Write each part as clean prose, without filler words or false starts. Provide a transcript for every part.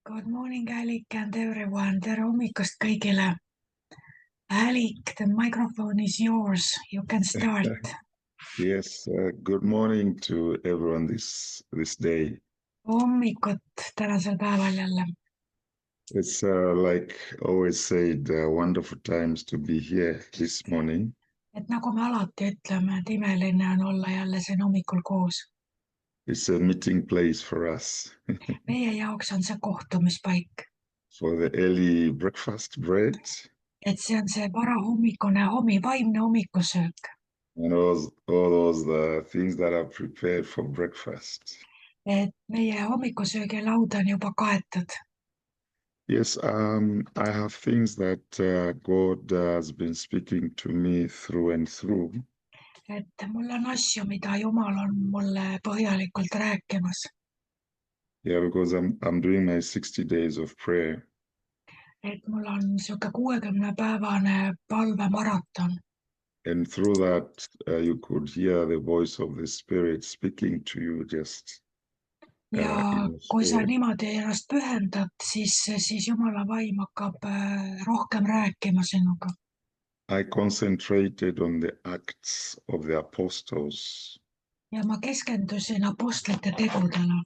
Good morning, Alec and everyone. Tere hommikust kõigile. Alec, the microphone is yours. You can start. Yes, good morning to everyone this day. Hommikut tänasel päeval jälle. It's like always said, wonderful times to be here this morning. Et nagu me alati ütleme, et imeline on olla jälle siin hommikul koos. It's a meeting place for us Meie jaoks on see kohtumispaik. for the early breakfast bread Et see on see varahommikune vaimne hommikusöök. and all those things that are prepared for breakfast. Et meie hommikusöögilaud on juba kaetud. Yes, I have things that God has been speaking to me through and through. Et mul on asju, mida Jumal on mulle põhjalikult rääkimas. Yeah, because I'm doing my 60 days of prayer. Et mul on sihuke 60-päevane palvemaraton. And through that, you could hear the voice of the Spirit speaking to you just Ja in your kui sa spirit. niimoodi ennast pühendad, siis Jumala vaim hakkab rohkem rääkima sinuga. I concentrated on the Acts of the Apostles. Ja ma keskendusin apostlite tegudele.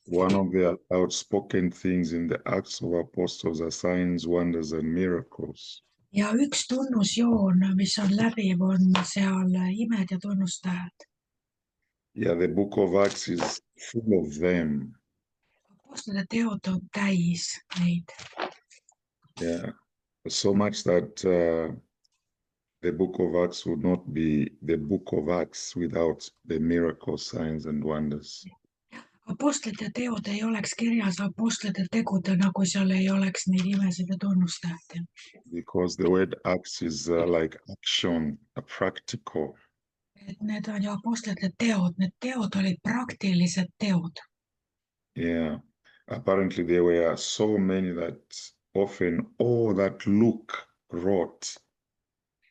One of the outspoken things in the Acts of Apostles are signs, wonders, and miracles. Ja üks tunnusjoon, mis on läbiv, on seal imed ja tunnustähed. Yeah, the book of Acts is full of them. Apostlite teod on täis neid. Yeah, so much that the book of Acts would not be the book of Acts without the miracles, signs, and wonders. Apostlite teod ei oleks kirjas apostlite tegudena, kui seal ei oleks neid imesid ja tunnustähti. Because the word acts is like action, a practical. Et need on ju apostlite teod, need teod olid praktilised teod. Yeah. Apparently there were so many that often all that Luke wrote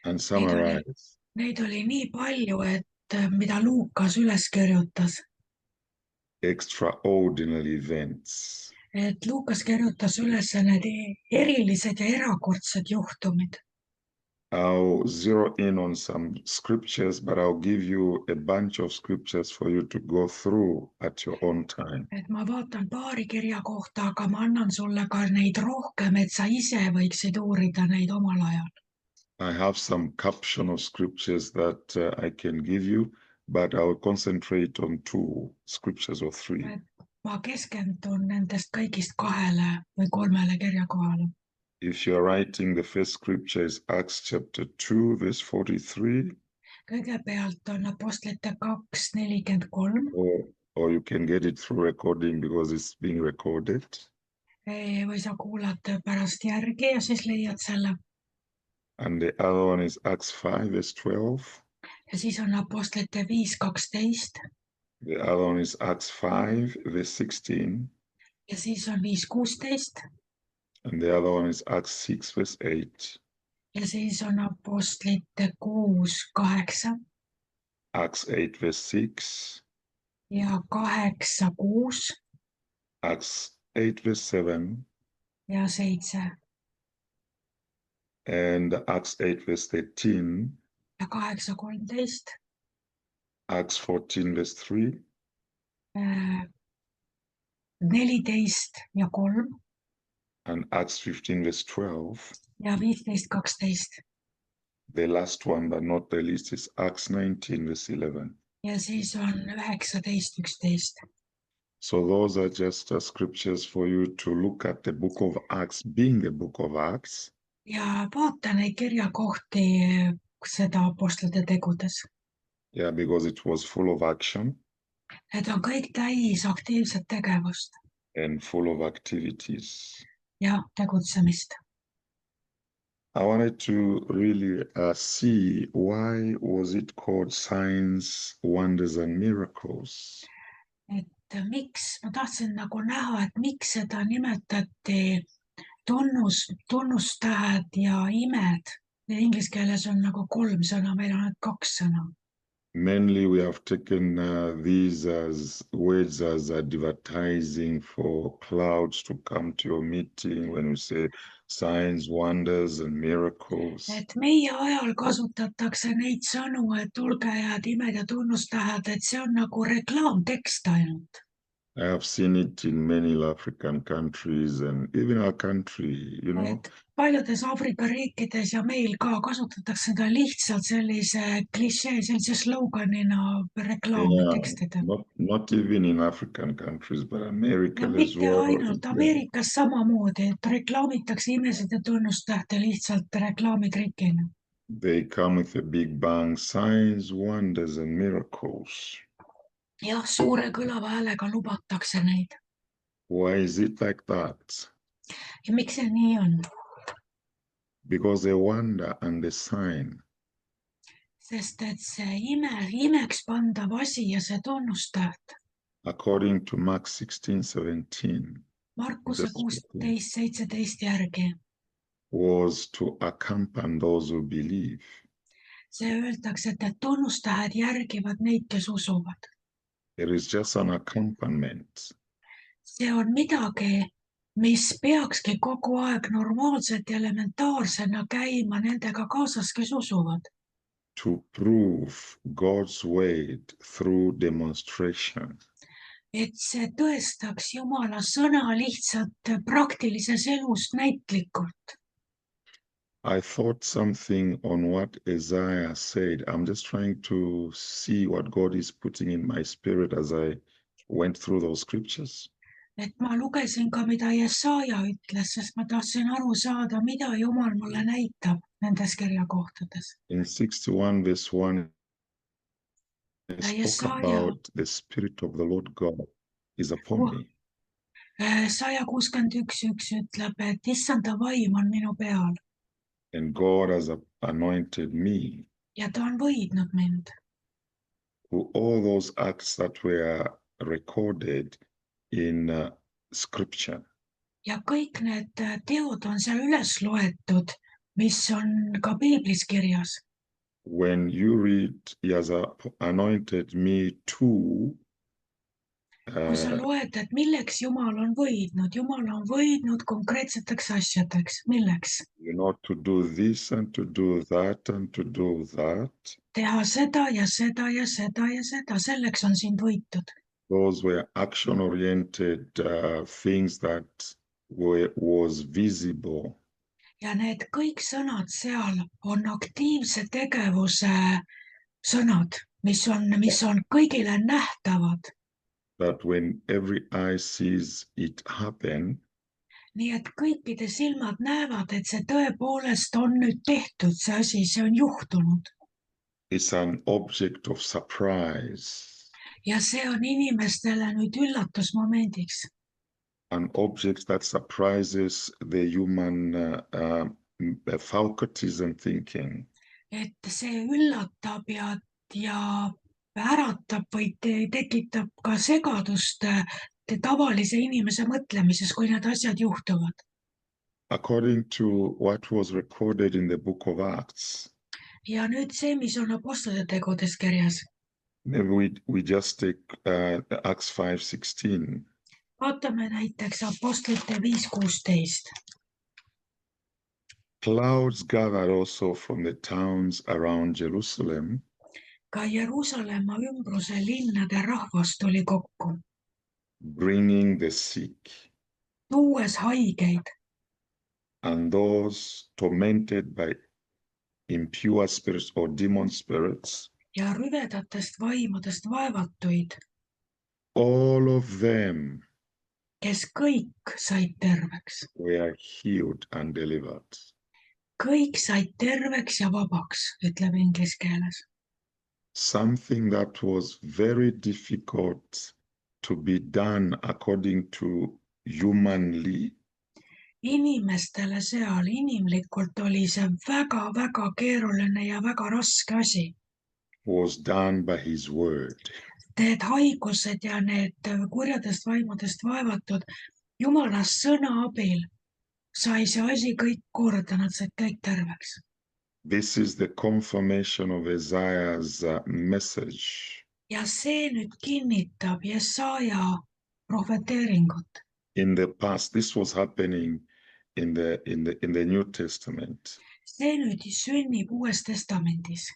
and summarized. Neid oli nii palju, et mida Luukas üles kirjutas. Extraordinary events. Et Luukas kirjutas üles need erilised ja erakordsed juhtumid. I'll zero in on some scriptures, but I'll give you a bunch of scriptures for you to go through at your own time. Et ma vaatan paari kirja kohta, aga ma annan sulle ka neid rohkem, et sa ise võiksid uurida neid omal ajal. I have some caption of scriptures that I can give you, but I'll concentrate on 2 scriptures or 3. Ma keskendun nendest kõigist 2 või 3 kirjakohale. If you're writing, the first scripture is Acts chapter 2, verse 43. Kõigepealt on Apostlite 2:43. Or you can get it through recording because it's being recorded. Või sa kuulad pärast järgi ja siis leiad selle. And the other one is Acts 5, verse 12. Ja siis on Apostlite 5:12. The other one is Acts 5, verse 16. Ja siis on 5:16. And the other one is Acts 6, verse 8. Ja siis on Apostlite 6:8. Acts 8, verse 6. Ja 8:6. Acts 8, verse 7. Ja 7. And Acts 8, verse 13. Ja 8:13. Acts 14, verse 3. 14 ja 3. And Acts 15, verse 12. Ja 15:12. The last one, but not the least, is Acts 19, verse 11. Ja siis on 19:11. So those are just scriptures for you to look at the book of Acts, being the book of Acts. Ja vaata neid kirjakohti seda apostlite tegudes. Yeah, because it was full of action. Need on kõik täis aktiivset tegevust. And full of activities. Ja tegutsemist. I wanted to really see why was it called signs, wonders, and miracles. Et miks, ma tahtsin nagu näha, et miks seda nimetati tunnustähed ja imed. Inglise keeles on nagu 3 sõna, meil on ainult 2 sõna. Mainly, we have taken these as words as advertising for clouds to come to your meeting when we say signs, wonders, and miracles. Et meie ajal kasutatakse neid sõnu, et tulge ja imed ja tunnustähed, et see on nagu reklaamtekst ainult. I have seen it in many African countries and even our country, you know. Et paljudes Aafrika riikides ja meil ka kasutatakse seda lihtsalt sellise klišee, sellise sloganina reklaamtekstida. Not even in African countries, but America Ja as mitte well. ainult Ameerikas samamoodi, et reklaamitakse imesid ja tunnustähte lihtsalt reklaamitrikina. They come with a big bang, signs, wonders, and miracles. Jah, suure kõlava häälega lubatakse neid. Why is it like that? Ja miks see nii on? Because the wonder and the sign Sest et see imeks pandav asi ja see tunnustäht, according to Mark 16:17, Markuse 16:17 järgi, was to accompany those who believe. see öeldakse, et need tunnustähed järgivad neid, kes usuvad. It is just an accompaniment. See on midagi, mis peakski kogu aeg normaalselt ja elementaarsena käima nendega kaasas, kes usuvad. To prove God's word through demonstration. Et see tõestaks Jumala sõna lihtsalt praktilises elus näitlikult. I thought something on what Isaiah said. I'm just trying to see what God is putting in my spirit as I went through those scriptures. Et ma lugesin ka, mida Jesaja ütles, sest ma tahtsin aru saada, mida Jumal mulle näitab nendes kirjakohtades. In 61 verse 1, it spoke about the Spirit of the Lord God is upon me. 161 ütleb, et issanda vaim on minu peal. And God has anointed me. Ja ta on võidnud mind. To all those acts that were recorded in scripture. Ja kõik need teod on seal üles loetud, mis on ka piiblis kirjas. When you read, he has anointed me to. Kui sa loed, et milleks Jumal on võidnud konkreetseteks asjadeks, milleks? You know, to do this and to do that and to do that. Teha seda ja seda ja seda ja seda, selleks on sind võitud. Those were action-oriented things that was visible. Ja need kõik sõnad seal on aktiivse tegevuse sõnad, mis on kõigile nähtavad. That when every eye sees it happen. Nii et kõikide silmad näevad, et see tõepoolest on nüüd tehtud, see asi, see on juhtunud. It's an object of surprise. Ja see on inimestele nüüd üllatusmomendiks. An object that surprises the human faculties and thinking. Et see üllatab ja äratab või tekitab ka segadust tavalise inimese mõtlemises, kui need asjad juhtuvad. According to what was recorded in the book of Acts. Ja nüüd see, mis on apostlite tegudes kirjas. Maybe we just take Acts 5:16. Vaatame näiteks apostlite 5:16. Clouds gathered also from the towns around Jerusalem. Ka Jeruusalemma ümbruse linnade rahvas tuli kokku. Bringing the sick. Tuues haigeid. And those tormented by impure spirits or demon spirits. Ja rüvedatest vaimudest vaevatuid. All of them. Kes kõik said terveks. Were healed and delivered. Kõik said terveks ja vabaks, ütleb inglise keeles. Something that was very difficult to be done according to humanly. Inimestele seal inimlikult oli see väga-väga keeruline ja väga raske asi. Was done by his word. Need haigused ja need kurjadest vaimudest vaevatud, Jumala sõna abil sai see asi kõik korda, nad said kõik terveks. This is the confirmation of Isaiah's message. ja see nüüd kinnitab Jesaja prohveteeringut. In the past, this was happening in the New Testament. See nüüd sünnib Uues Testamendis.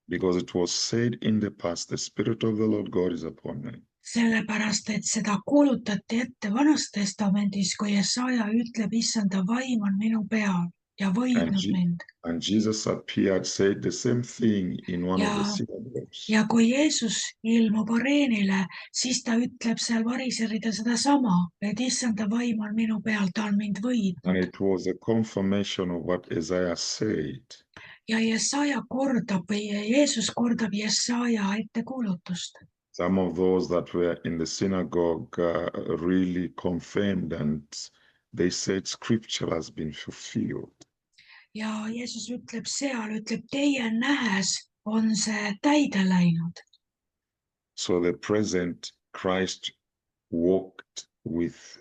Because it was said in the past, the Spirit of the Lord God is upon me. Sellepärast, et seda kuulutati ette Vanas Testamendis, kui Jesaja ütleb, issanda vaim on minu peal ja võidnud mind. And Jesus appeared, said the same thing in one of the synagogues. Ja kui Jeesus ilmub areenile, siis ta ütleb seal variseride sedasama, et issanda vaim on minu peal, ta on mind võidnud. And it was a confirmation of what Isaiah said. Ja Jesaja kordab või Jeesus kordab Jesaja ettekuulutust. Some of those that were in the synagogue really confirmed, and they said scripture has been fulfilled. Ja Jeesus ütleb seal, ütleb teie nähes on see täide läinud. So the present Christ walked with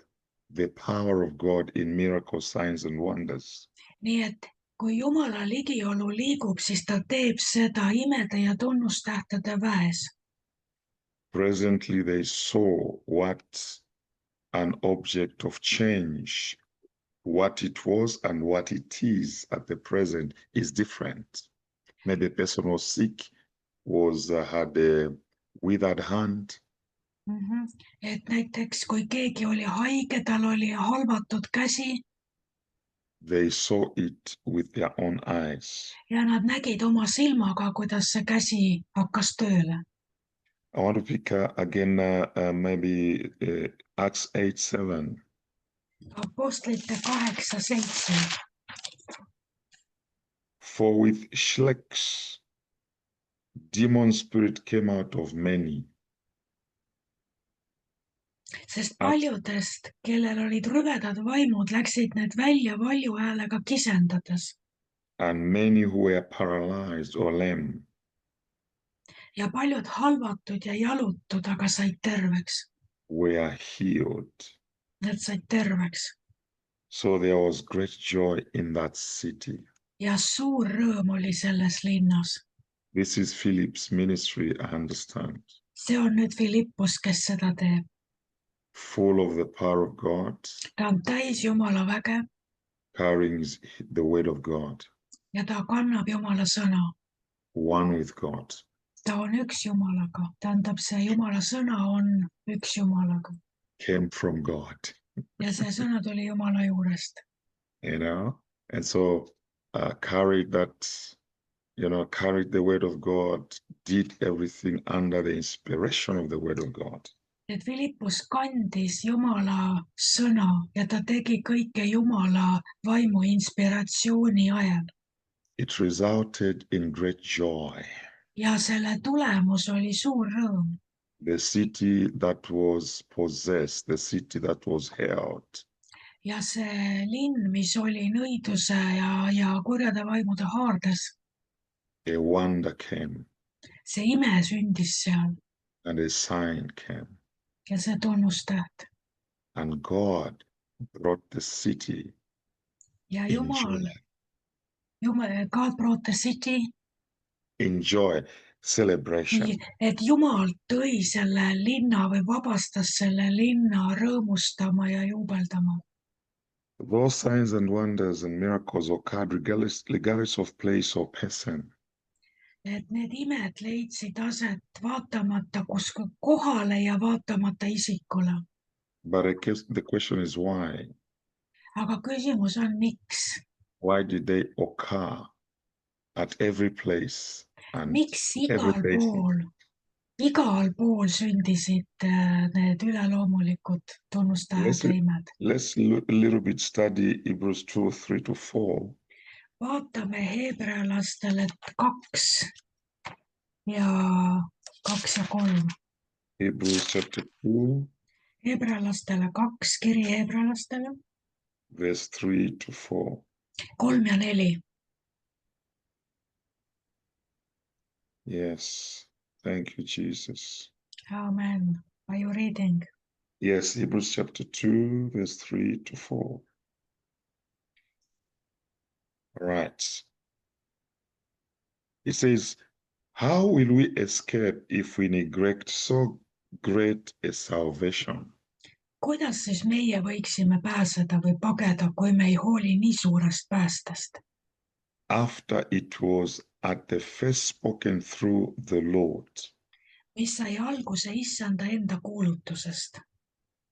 the power of God in miracles, signs and wonders. Nii et kui Jumala ligiolu liigub, siis ta teeb seda imede ja tunnustähtede väes. Presently they saw what an object of change, what it was and what it is at the present is different. Maybe a person was sick, had a withered hand. Et näiteks kui keegi oli haige, tal oli halvatud käsi. They saw it with their own eyes. Ja nad nägid oma silmaga, kuidas see käsi hakkas tööle. I want to pick again maybe Acts 8:7. Apostlite 8:7. For with shrieks, demon spirit came out of many. Sest paljudest, kellel olid rüvedad vaimud, läksid need välja valju häälega kisendades. And many who were paralyzed or lame. Ja paljud halvatud ja jalutud, aga said terveks. Were healed. Need said terveks. So there was great joy in that city. Ja suur rõõm oli selles linnas. This is Philip's ministry, I understand. See on nüüd Philippus, kes seda teeb. Full of the power of God. Ta on täis Jumala väge. Carrying the word of God. Ja ta kannab Jumala sõna. One with God. Ta on üks Jumalaga. Tähendab, see Jumala sõna on üks Jumalaga. Came from God. Ja see sõna tuli Jumala juurest. You know, and so carried the word of God, did everything under the inspiration of the word of God. Et Philippus kandis Jumala sõna ja ta tegi kõike Jumala vaimu inspiratsiooni ajal. It resulted in great joy. Ja selle tulemus oli suur rõõm. The city that was possessed, the city that was held. Ja see linn, mis oli nõiduse ja kurjade vaimude haardes. A wonder came. See ime sündis seal. And a sign came. Ja see tunnustäht. And God brought the city. Ja God brought the city. In joy, celebration. Et Jumal tõi selle linna või vabastas selle linna rõõmustama ja juubeldama. Those signs and wonders and miracles occurred regardless of place or person. Et need imed leidsid aset vaatamata kus kohale ja vaatamata isikule. But the question is why? Aga küsimus on miks? Why did they occur at every place? And miks igal pool sündisid need üleloomulikud tunnustajad imed? Let's a little bit study Hebrews 2:3-4. Vaatame heebrealastele 2 ja 3. Hebrews chapter 2. Heebrealastele 2, kiri heebrealastele. Verse 3-4. 3 ja 4. Yes. Thank you, Jesus. Amen. Are you reading? Yes, Hebrews chapter 2, verse 3-4. 4. All right. It says, how will we escape if we neglect so great a salvation? Kuidas siis meie võiksime pääseda või pageda, kui me ei hooli nii suurest päästest, After it was at the first spoken through the Lord, mis sai alguse issanda enda kuulutusest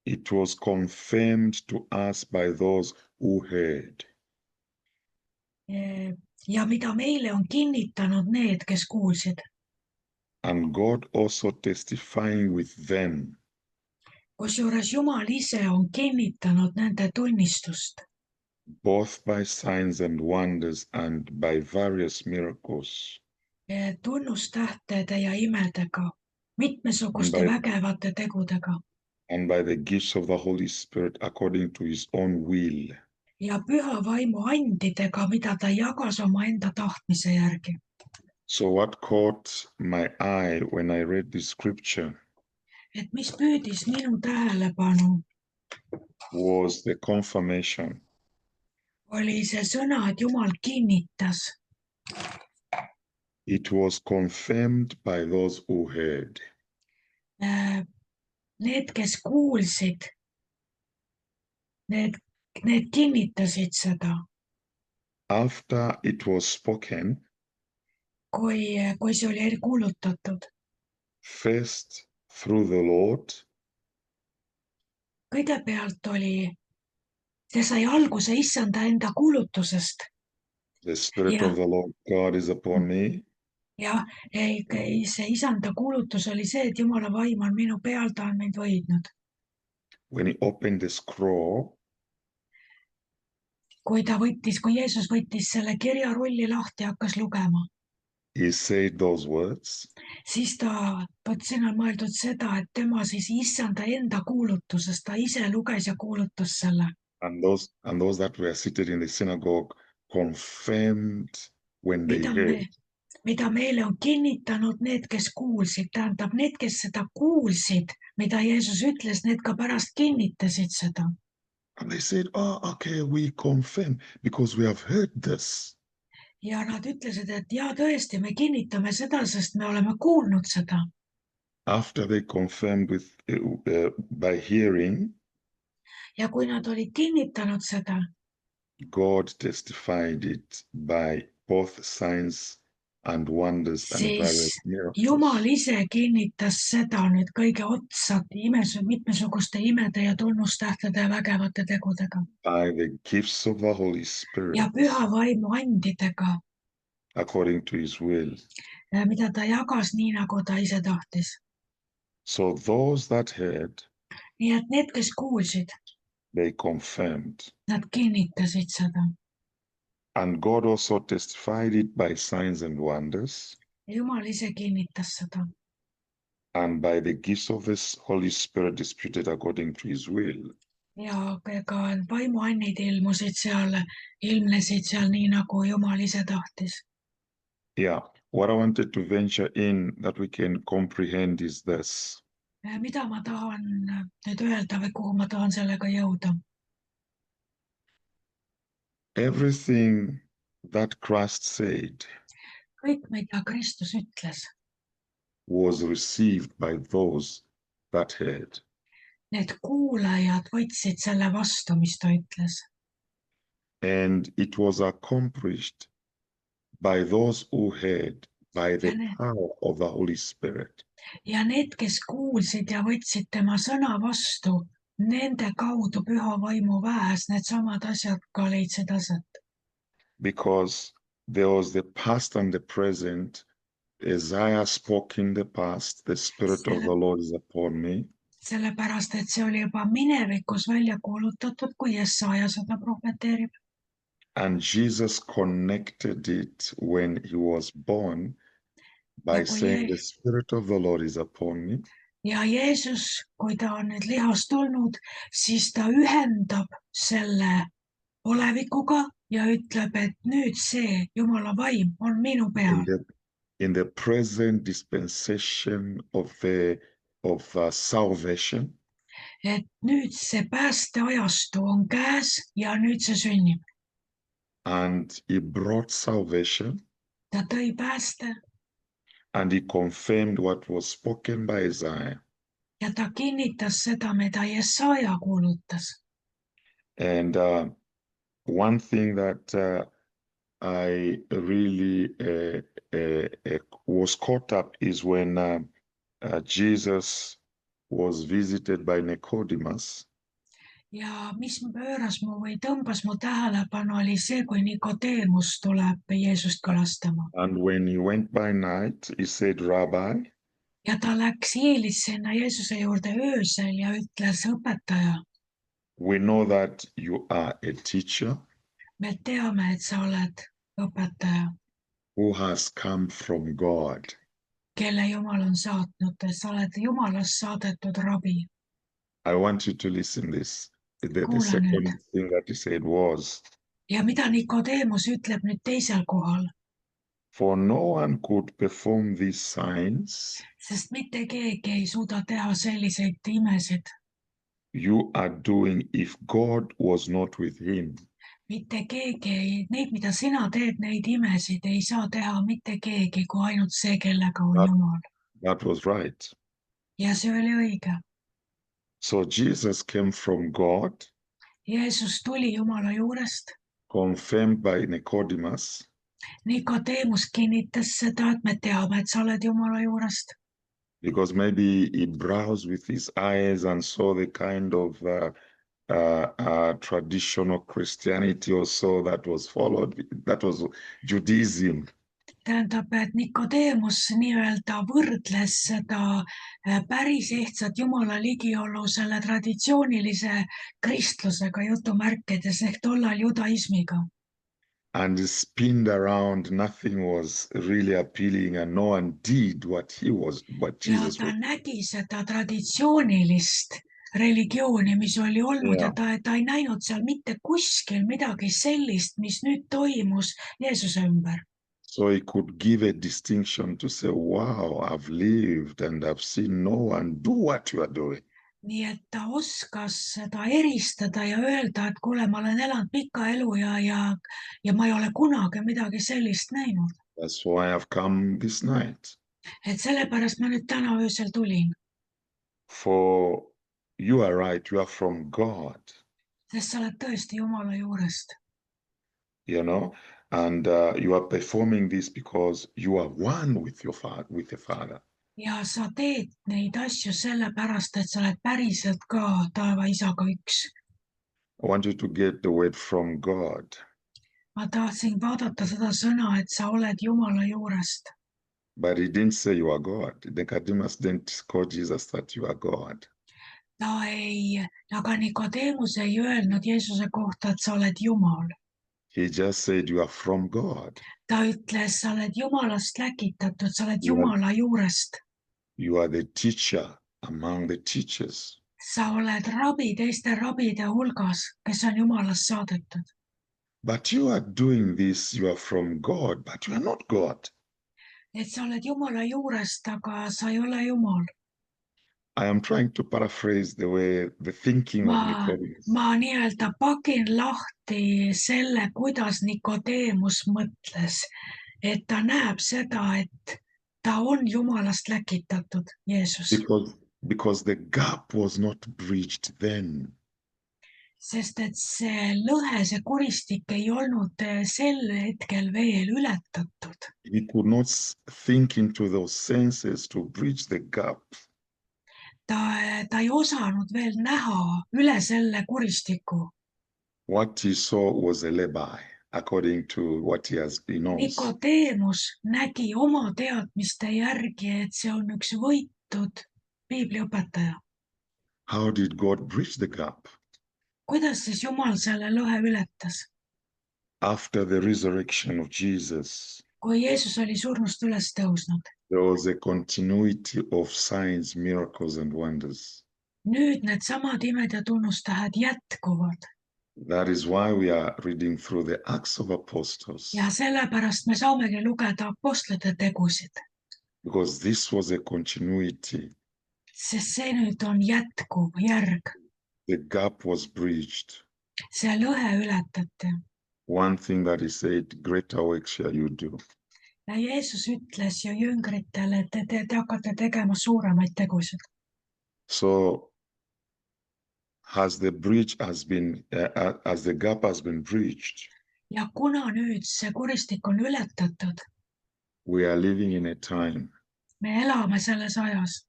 it was confirmed to us by those who heard. ja mida meile on kinnitanud need, kes kuulsid, And God also testifying with them, kusjuures Jumal ise on kinnitanud nende tunnistust both by signs and wonders and by various miracles, tunnustähtede ja imedega, and mitmesuguste by, vägevate tegudega and by the gifts of the Holy Spirit according to his own will. ja püha vaimu andidega, mida ta jagas omaenda tahtmise järgi. So what caught my eye when I read this scripture Et mis püüdis minu tähelepanu, was the confirmation. oli see sõna, et Jumal kinnitas. It was confirmed by those who heard. Need, kes kuulsid, need kinnitasid seda, After it was spoken, kui see oli kuulutatud. first through the Lord, Kõigepealt oli, see sai alguse issanda enda kuulutusest the Spirit ja, of the Lord God is upon me, ja see isanda kuulutus oli see, et Jumala vaim on minu peal, ta on mind võidnud. when he opened the scroll, Kui Jeesus võttis selle kirjarulli lahti ja hakkas lugema, he said those words, siis vot siin on mõeldud seda, et tema siis issanda enda kuulutusest, ta ise luges ja kuulutas selle. and those that were seated in the synagogue confirmed when they heard. Mida meile on kinnitanud need, kes kuulsid, tähendab need, kes seda kuulsid, mida Jeesus ütles, need ka pärast kinnitasid seda. And they said, oh, okay, we confirm because we have heard this. Ja nad ütlesid, et jaa, tõesti, me kinnitame seda, sest me oleme kuulnud seda. After they confirmed by hearing, ja kui nad olid kinnitanud seda, God testified it by both signs and wonders and siis various miracles. Jumal ise kinnitas seda nüüd kõige otsa mitmesuguste imede ja tunnustähtede ja vägevate tegudega. By the gifts of the Holy Spirit. Ja püha vaimu andidega. According to his will. Mida ta jagas nii, nagu ta ise tahtis. So those that heard. Nii et need, kes kuulsid. They confirmed. Nad kinnitasid seda. And God also testified it by signs and wonders. Jumal ise kinnitas seda. And by the gifts of this Holy Spirit disputed according to his will. Ja ka vaimuannid ilmnesid seal nii, nagu Jumal ise tahtis. Yeah, what I wanted to venture in that we can comprehend is this. Mida ma tahan nüüd öelda või kuhu ma tahan sellega jõuda? Everything that Christ said. Kõik, mida Kristus ütles. Was received by those that heard. Need kuulajad võtsid selle vastu, mis ta ütles. And it was accomplished by those who heard by the power of the Holy Spirit. Ja need, kes kuulsid ja võtsid tema sõna vastu, nende kaudu püha vaimu väes need samad asjad ka leidsid aset. Because there was the past and the present. Isaiah spoke in the past, the Spirit of the Lord is upon me. Sellepärast, et see oli juba minevikus välja kuulutatud, kui Jesaja seda prohveteerib. And Jesus connected it when he was born by saying the Spirit of the Lord is upon me. Ja Jeesus, kui ta on nüüd lihast tulnud, siis ta ühendab selle olevikuga ja ütleb, et nüüd see Jumala vaim on minu peal. In the present dispensation of salvation. Et nüüd see päästeajastu on käes ja nüüd see sünnib. And he brought salvation. ta tõi pääste and he confirmed what was spoken by Isaiah. ja ta kinnitas seda, mida Jesaja kuulutas. And one thing that I really was caught up is when Jesus was visited by Nicodemus. Ja mis pööras mu või tõmbas mu tähelepanu, oli see, kui Nikodeemus tuleb Jeesust külastama. And when he went by night, he said, Rabbi, Ja ta läks hiilis sinna Jeesuse juurde öösel ja ütles, õpetaja, we know that you are a teacher me teame, et sa oled õpetaja, who has come from God. kelle Jumal on saatnud, sa oled Jumalast saadetud rabi. I want you to listen this. The Kuula nüüd. second thing that he said was, Ja mida Nikodeemus ütleb nüüd teisel kohal, for no one could perform these signs sest mitte keegi ei suuda teha selliseid imesid, you are doing if God was not with him. mitte keegi ei, neid, mida sina teed, neid imesid ei saa teha mitte keegi, kui ainult see, kellega on That- Jumal. That was right. Ja see oli õige. So Jesus came from God, Jeesus tuli Jumala juurest. confirmed by Nicodemus, Nikodeemus kinnitas seda, et me teame, et sa oled Jumala juurest. because maybe he browsed with his eyes and saw the kind of traditional Christianity or so that was followed, that was Judaism. Tähendab, et Nikodeemus nii-öelda võrdles seda päris ehtsat Jumala ligiolu selle traditsioonilise kristlusega jutumärkides ehk tollal judaismiga. And he spinned around, nothing was really appealing and no one did what Ja Jesus ta was. nägi seda traditsioonilist religiooni, mis oli olnud ja ta ei näinud seal mitte kuskil midagi sellist, mis nüüd toimus Jeesuse ümber. So he could give a distinction to say, wow, I've lived and I've seen no one do what you are doing. Nii et ta oskas seda eristada ja öelda, et kuule, ma olen elanud pika elu ja ma ei ole kunagi midagi sellist näinud. That's why I've come this night. Et sellepärast ma nüüd täna öösel tulin, For you are right, you are from God, sest sa oled tõesti Jumala juurest. you know, and you are performing this because you are one with your father, with the Father. Ja sa teed neid asju sellepärast, et sa oled päriselt ka taeva isaga üks. I want you to get the word from God. Ma tahtsin vaadata seda sõna, et sa oled Jumala juurest. But he didn't say you are God. Nicodemus didn't call Jesus that you are God. Aga Nikodeemus ei öelnud Jeesuse kohta, et sa oled Jumal. He just said you are from God. Ta ütles, sa oled Jumalast läkitatud, sa oled Ja. Jumala juurest. You are the teacher among the teachers. Sa oled rabi teiste rabide hulgas, kes on Jumalast saadetud. But you are doing this, you are from God, but you are not God. Et sa oled Jumala juurest, aga sa ei ole Jumal. I am trying to paraphrase the thinking of Nicodemus. Ma nii-öelda pakin lahti selle, kuidas Nikodeemus mõtles, et ta näeb seda, et ta on Jumalast läkitatud, Jeesus. Because the gap was not bridged then. Sest et see lõhe, see kuristik ei olnud sel hetkel veel ületatud. He could not think into those senses to bridge the gap. Ta ei osanud veel näha üle selle kuristiku. What he saw was a Levi, according to what he knows. Nikodeemus nägi oma teadmiste järgi, et see on üks võitud piibliõpetaja. How did God bridge the gap? Kuidas siis Jumal selle lõhe ületas? After the resurrection of Jesus, Kui Jeesus oli surnust üles tõusnud, there was a continuity of signs, miracles, and wonders. nüüd need samad imed ja tunnustähed jätkuvad. That is why we are reading through the Acts of Apostles, Ja sellepärast me saamegi lugeda apostlite tegusid, because this was a continuity. sest see nüüd on jätkuv järg. The gap was bridged. See lõhe ületati. One thing that he said, greater work shall you do. ja Jeesus ütles ju jüngritele, et te hakkate tegema suuremaid tegusid. So as the breach has been, as the gap has been breached, ja kuna nüüd see kuristik on ületatud, we are living in a time me elame selles ajas,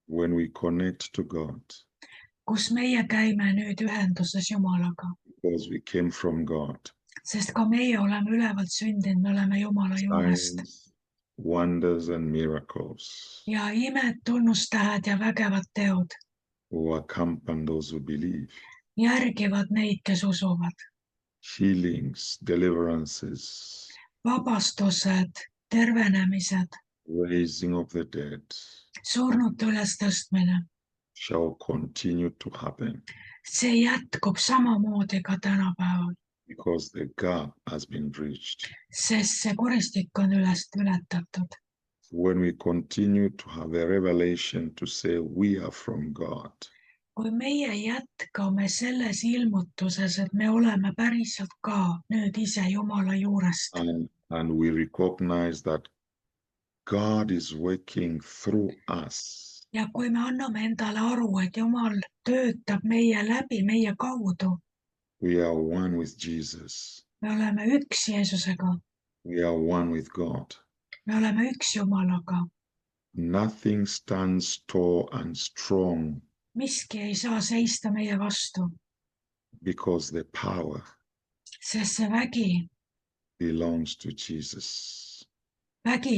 when we connect to God kus meie käime nüüd ühenduses Jumalaga, because we came from God. sest ka meie oleme ülevalt sündinud, me oleme Jumala juurest. Signs, wonders, and miracles ja imed, tunnustähed ja vägevad teod who accompany those who believe. järgivad neid, kes usuvad. Healings, deliverances, vabastused, tervenemised, raising of the dead surnute ülestõstmine, shall continue to happen see jätkub samamoodi ka tänapäeval, because the gap has been breached. sest see kuristik on ületatud. When we continue to have a revelation to say we are from God, kui meie jätkame selles ilmutuses, et me oleme päriselt ka nüüd ise Jumala juurest and we recognize that God is working through us, ja kui me anname endale aru, et Jumal töötab meie läbi, meie kaudu, we are one with Jesus. me oleme üks Jeesusega, We are one with God. me oleme üks Jumalaga. Nothing stands tall and strong miski ei saa seista meie vastu, because the power sest see vägi belongs to Jesus.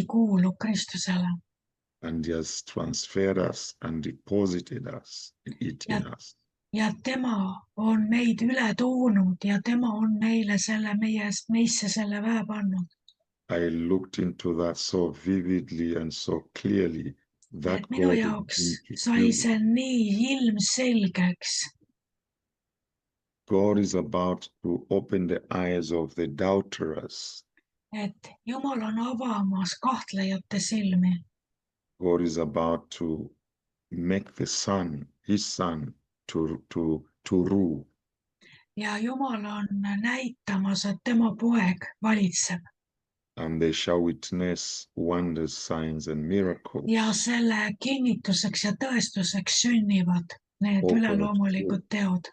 kuulub Kristusele And he has transferred us and deposited us it in us. ja tema on meid üle toonud ja tema on meisse selle väe pannud. I looked into that so vividly and so clearly that et minu God jaoks is going to sai do. see nii ilmselgeks. God is about to open the eyes of the doubters. et Jumal on avamas kahtlejate silmi. God is about to make the son, his son, to rule. ja Jumal on näitamas, et tema poeg valitseb. And they shall witness wonders, signs, and miracles. ja selle kinnituseks ja tõestuseks sünnivad need üleloomulikud teod.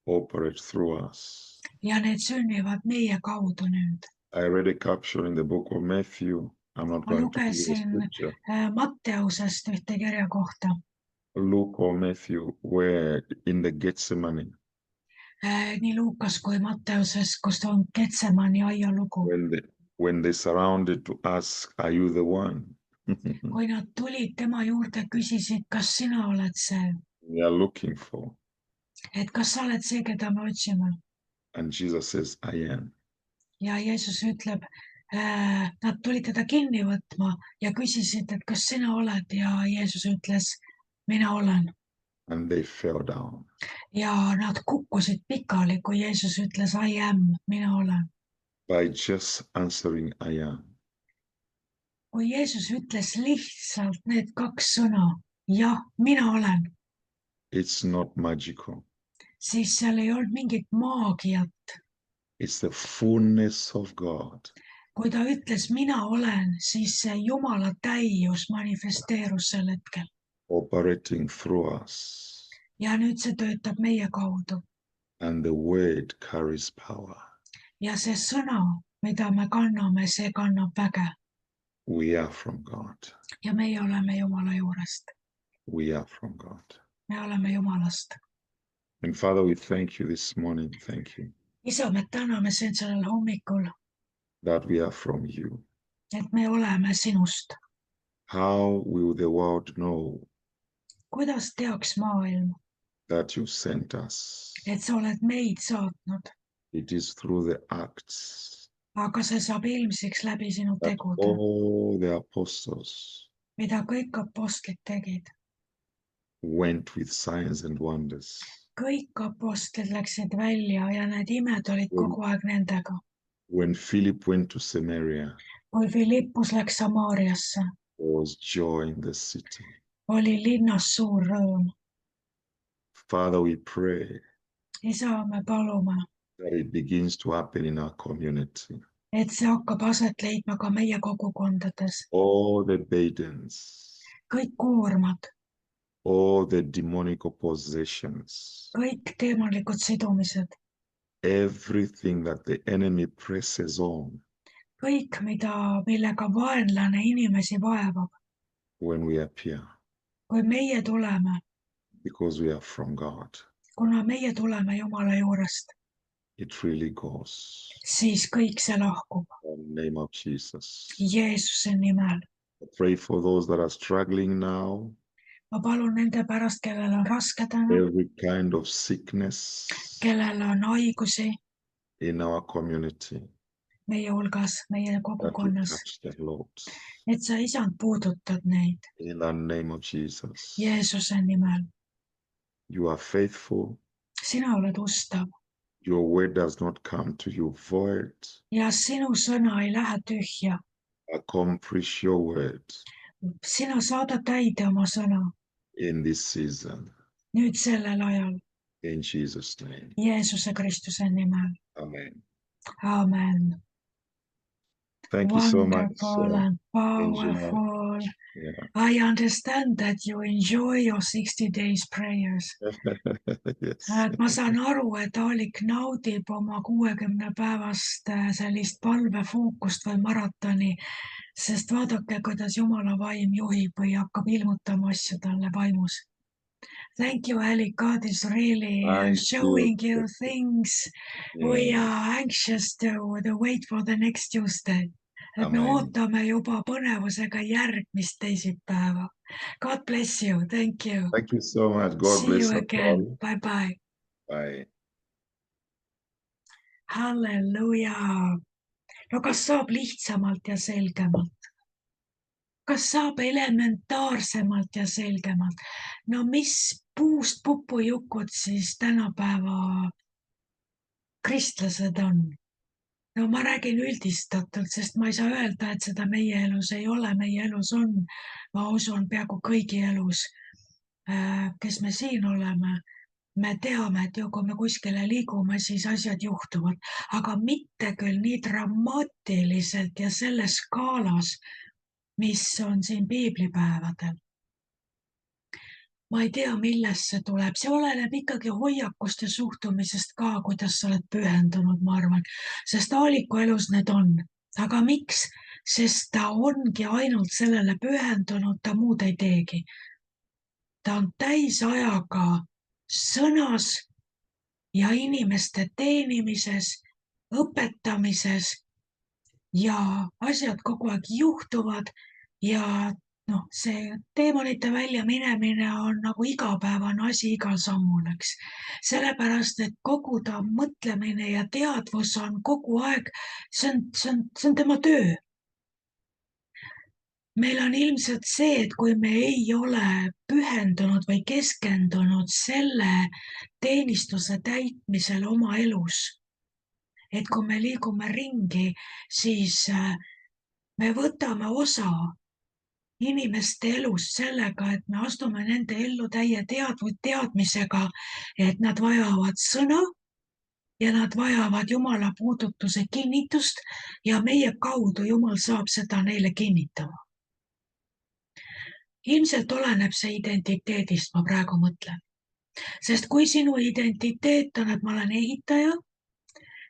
Operate through us. ja need sünnivad meie kaudu nüüd. I read a capture in the book of Matthew. I'm not ma going to give a lugesin scripture. Matteusest ühte kirja kohta. Luke or Matthew, where in the Gethsemane, nii Luukas kui Matteusest, kus on Getsemani aia lugu. when they surrounded to ask, are you the one? kui nad tulid tema juurde, küsisid, kas sina oled see, We are looking for. et kas sa oled see, keda me otsime. And Jesus says, I am. ja Jeesus ütleb, nad tulid teda kinni võtma ja küsisid, et kas sina oled, ja Jeesus ütles, mina olen. And they fell down. ja nad kukkusid pikali, kui Jeesus ütles I am, mina olen. By just answering I am. kui Jeesus ütles lihtsalt need kaks sõna, jah, mina olen, It's not magical. siis seal ei olnud mingit maagiat. It's the fullness of God. kui ta ütles mina olen, siis see Jumala täius manifesteerus sel hetkel. Operating through us. ja nüüd see töötab meie kaudu. And the word carries power. ja see sõna, mida me kanname, see kannab väge. We are from God. ja meie oleme Jumala juurest. We are from God. me oleme Jumalast. And Father, we thank you this morning. Thank you isa, me täname sind sellel hommikul, that we are from you. et me oleme sinust. How will the world know kuidas teaks maailm, that you sent us? et sa oled meid saatnud, It is through the acts. aga see saab ilmsiks läbi sinu That tegude, all the apostles mida kõik apostlid tegid. went with signs and wonders. kõik apostlid läksid välja ja need imed olid kogu aeg nendega. When Philip went to Samaria, kui Philippus läks Samaariasse, there was joy in the city. oli linnas suur rõõm. Father, we pray isa, me palume, that it begins to happen in our community. et see hakkab aset leidma ka meie kogukondades. all the burdens, kõik koormad, all the demonic possessions, kõik teemalikud sidumised, everything that the enemy presses on kõik, millega vaenlane inimesi vaevab, when we appear, kui meie tuleme, because we are from God. kuna meie tuleme Jumala juurest, It really goes. siis kõik see lahkub In the name of Jesus. Jeesuse nimel. I pray for those that are struggling now, ma palun nende pärast, kellel on raske täna, every kind of sickness kellel on haigusi in our community, meie hulgas, meie that you kogukonnas, touch them, Lord. et sa, Isand, puudutad neid In the name of Jesus. Jeesuse nimel. You are faithful. sina oled ustav Your word does not come to you void. ja sinu sõna ei lähe tühja. Accomplish your word sina saadad täide oma sõna in this season. nüüd sellel ajal In Jesus' name. Jeesuse Kristuse nimel. Amen. Amen. Thank you so much. Wonderful and Engineer. powerful. Yeah. I understand that you enjoy your 60 days prayers. Yes. et ma saan aru, et Aalik naudib oma 60-päevast sellist palvefookust või maratoni, sest vaadake, kuidas Jumala vaim juhib või hakkab ilmutama asju talle vaimus. Thank you, Ali. God is really Thank showing you. you things. We are anxious to wait for the next Tuesday. et me Amen. ootame juba põnevusega järgmist teisipäeva. God bless you. Thank you. Thank you so much. God See bless you you again. all. Bye-bye. Bye. Halleluuja. No kas saab lihtsamalt ja selgemalt? Kas saab elementaarsemalt ja selgemalt? No mis puust pupujukud siis tänapäeva kristlased on? No ma räägin üldistatult, sest ma ei saa öelda, et seda meie elus ei ole, meie elus on. Ma usun peaaegu kõigi elus, kes me siin oleme. Me teame, et ju kui me kuskile liigume, siis asjad juhtuvad, aga mitte küll nii dramaatiliselt ja selles skaalas, mis on siin piiblipäevadel. Ma ei tea, millest see tuleb, see oleneb ikkagi hoiakust ja suhtumisest ka, kuidas sa oled pühendunud, ma arvan, sest Aaliku elus need on. Aga miks? Sest ta ongi ainult sellele pühendunud, ta muud ei teegi. Ta on täisajaga sõnas ja inimeste teenimises, õpetamises ja asjad kogu aeg juhtuvad ja see teemonite väljaminemine on nagu igapäevane asi igal sammul, eks. Sellepärast, et kogu ta mõtlemine ja teadvus on kogu aeg, see on tema töö. Meil on ilmselt see, et kui me ei ole pühendunud või keskendunud selle teenistuse täitmisel oma elus, et kui me liigume ringi, siis me võtame osa inimeste elust sellega, et me astume nende ellu täie teadmisega, et nad vajavad sõna ja nad vajavad Jumala puudutuse kinnitust ja meie kaudu Jumal saab seda neile kinnitama. Ilmselt oleneb see identiteedist, ma praegu mõtlen. Sest kui sinu identiteet on, et ma olen ehitaja,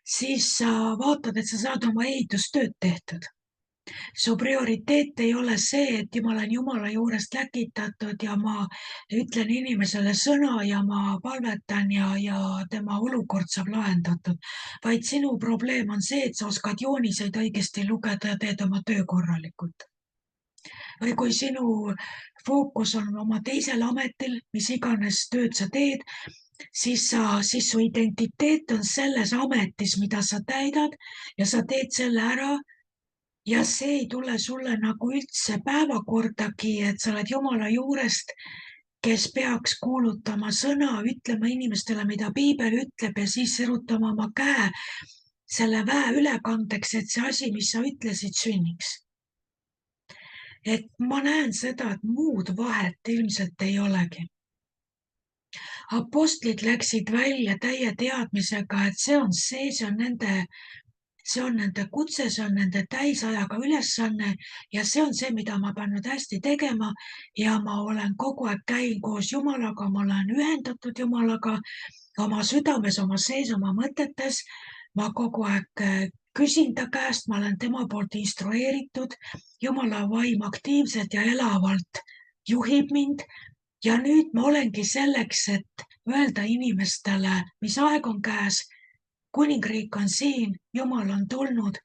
siis sa vaatad, et sa saad oma ehitustööd tehtud. Su prioriteet ei ole see, et ma olen Jumala juurest läkitatud ja ma ütlen inimesele sõna ja ma palvetan ja tema olukord saab lahendatud, vaid sinu probleem on see, et sa oskad jooniseid õigesti lugeda ja teed oma töö korralikult. Või kui sinu fookus on oma teisel ametil, mis iganes tööd sa teed, siis su identiteet on selles ametis, mida sa täidad ja sa teed selle ära ja see ei tule sulle nagu üldse päevakordagi, et sa oled Jumala juurest, kes peaks kuulutama sõna, ütlema inimestele, mida piibel ütleb ja siis erutama oma käe selle väe ülekandeks, et see asi, mis sa ütlesid, sünniks. Et ma näen seda, et muud vahet ilmselt ei olegi. Apostlid läksid välja täie teadmisega, et see on nende see on nende kutse, see on nende täisajaga ülesanne ja see on see, mida ma pean nüüd hästi tegema ja ma olen kogu aeg käin koos Jumalaga, ma olen ühendatud Jumalaga oma südames, oma sees, oma mõtetes. Ma kogu aeg küsin ta käest, ma olen tema poolt instrueeritud, Jumala vaim aktiivselt ja elavalt juhib mind ja nüüd ma olengi selleks, et öelda inimestele, mis aeg on käes, kuningriik on siin, Jumal on tulnud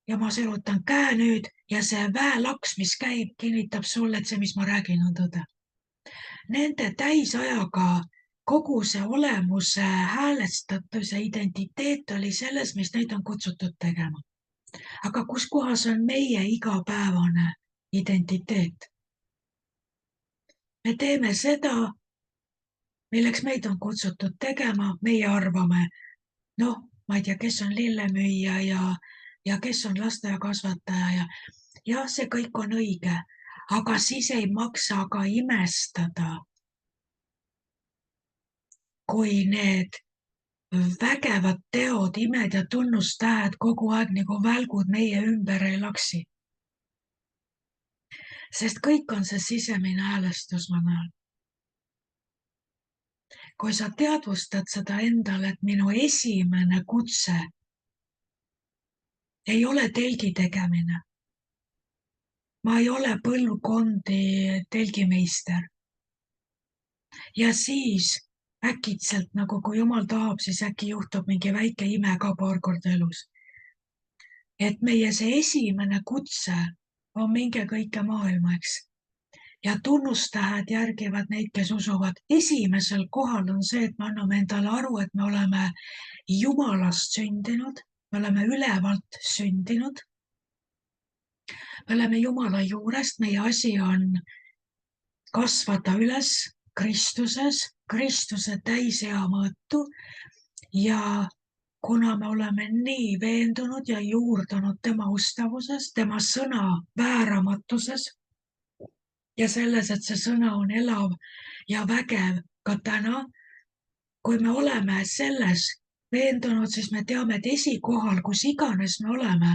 ja ma sirutan käe nüüd ja see väelaks, mis käib, kinnitab sulle, et see, mis ma räägin, on tõde. Nende täisajaga kogu see olemuse häälestatus ja identiteet oli selles, mis neid on kutsutud tegema. Aga kus kohas on meie igapäevane identiteet? Me teeme seda, milleks meid on kutsutud tegema, meie arvame, noh, ma ei tea, kes on lillemüüja ja kes on lasteaiakasvataja ja see kõik on õige, aga siis ei maksa ka imestada, kui need vägevad teod, imed ja tunnustähed kogu aeg nagu välgud meie ümber ei laksi. Sest kõik on see sisemine häälestus, ma näen. Kui sa teadvustad seda endale, et minu esimene kutse ei ole telgi tegemine. Ma ei ole põlvkondi telgimeister. Ja siis äkitselt, nagu kui Jumal tahab, siis äkki juhtub mingi väike ime ka paar korda elus. Et meie see esimene kutse on minge kõike maailma, eks. Ja tunnustähed järgivad neid, kes usuvad. Esimesel kohal on see, et me anname endale aru, et me oleme Jumalast sündinud, me oleme ülevalt sündinud. Me oleme Jumala juurest, meie asi on kasvada üles Kristuses, Kristuse täisea mõõtu ja kuna me oleme nii veendunud ja juurdunud tema ustavuses, tema sõna vääramatuses ja selles, et see sõna on elav ja vägev ka täna, kui me oleme selles veendunud, siis me teame, et esikohal, kus iganes me oleme,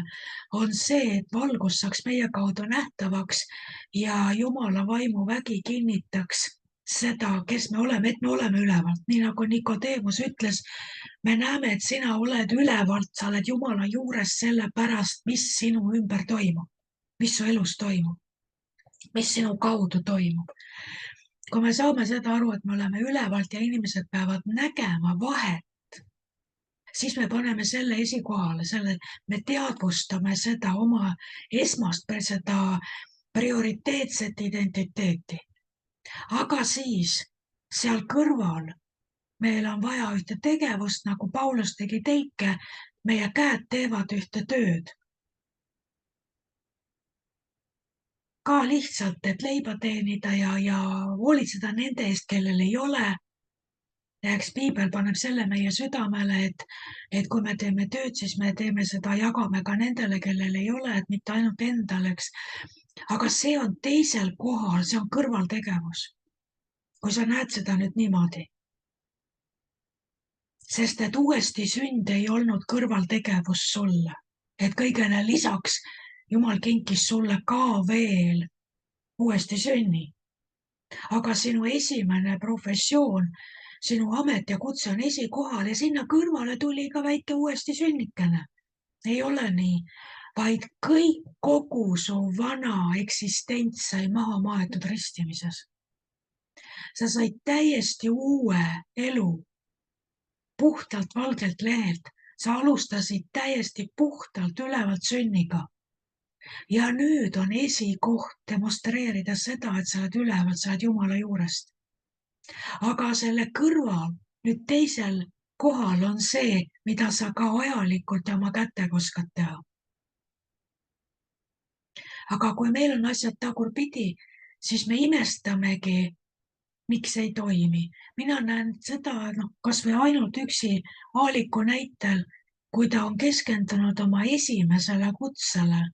on see, et valgus saaks meie kaudu nähtavaks ja Jumala vaimu vägi kinnitaks seda, kes me oleme, et me oleme ülevalt. Nii nagu Nikodeemus ütles, me näeme, et sina oled ülevalt, sa oled Jumala juures sellepärast, mis sinu ümber toimub, mis su elus toimub, mis sinu kaudu toimub. Kui me saame seda aru, et me oleme ülevalt ja inimesed peavad nägema vahet, siis me paneme selle esikohale, me teadvustame seda oma esmast, seda prioriteetset identiteeti. Aga siis seal kõrval meil on vaja ühte tegevust, nagu Paulus tegi teike, meie käed teevad ühte tööd. Ka lihtsalt, et leiba teenida ja hoolitseda nende eest, kellel ei ole. Eks Piibel paneb selle meie südamele, et kui me teeme tööd, siis me teeme seda, jagame ka nendele, kellel ei ole, et mitte ainult endale, eks. Aga see on teisel kohal, see on kõrvaltegevus. Kui sa näed seda nüüd niimoodi. Sest et uuesti sünd ei olnud kõrvaltegevus sulle. Et kõigele lisaks Jumal kinkis sulle ka veel uuesti sünni. Aga sinu esimene professioon, sinu amet ja kutse on esikohal ja sinna kõrvale tuli ka väike uuesti sünnikene. Ei ole nii, vaid kogu su vana eksistents sai maha maetud ristimises. Sa said täiesti uue elu puhtalt valgelt lehelt. Sa alustasid täiesti puhtalt ülevalt sünniga. Ja nüüd on esikoht demonstreerida seda, et sa oled ülevalt, sa oled Jumala juurest. Aga selle kõrval nüüd teisel kohal on see, mida sa ka ajalikult ja oma kätega oskad teha. Aga kui meil on asjad tagurpidi, siis me imestamegi, miks ei toimi. Mina näen seda, kas või ainult üksi Aaliku näitel, kui ta on keskendunud oma esimesele kutsele,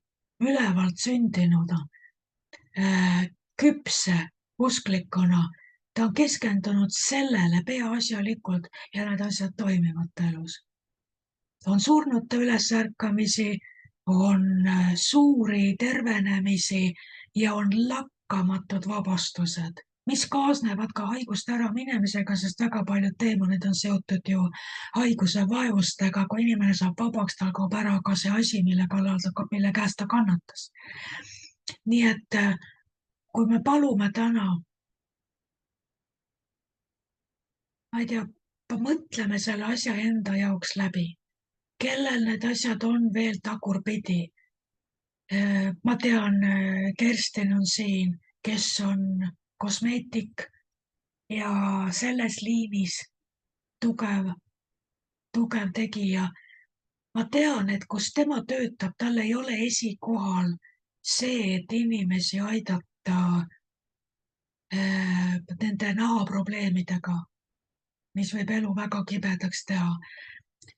ülevalt sündinud, küpse usklikuna, ta on keskendunud sellele peaasjalikult ja need asjad toimivad elus. on surnute ülesärkamisi, on suuri tervenemisi ja on lakkamatud vabastused, mis kaasnevad ka haiguste äraminemisega, sest väga paljud teemonid on seotud ju haiguse vaevustega. Kui inimene saab vabaks, tal kaob ära ka see asi, mille käest ta kannatas. Nii et kui me palume täna, ma ei tea, mõtleme selle asja enda jaoks läbi, kellel need asjad on veel tagurpidi. Ma tean, Kerstin on siin, kes on kosmeetik ja selles liinis tugev, tugev tegija. Ma tean, et kus tema töötab, tal ei ole esikohal see, et inimesi aidata nende nahaprobleemidega, mis võib elu väga kibedaks teha.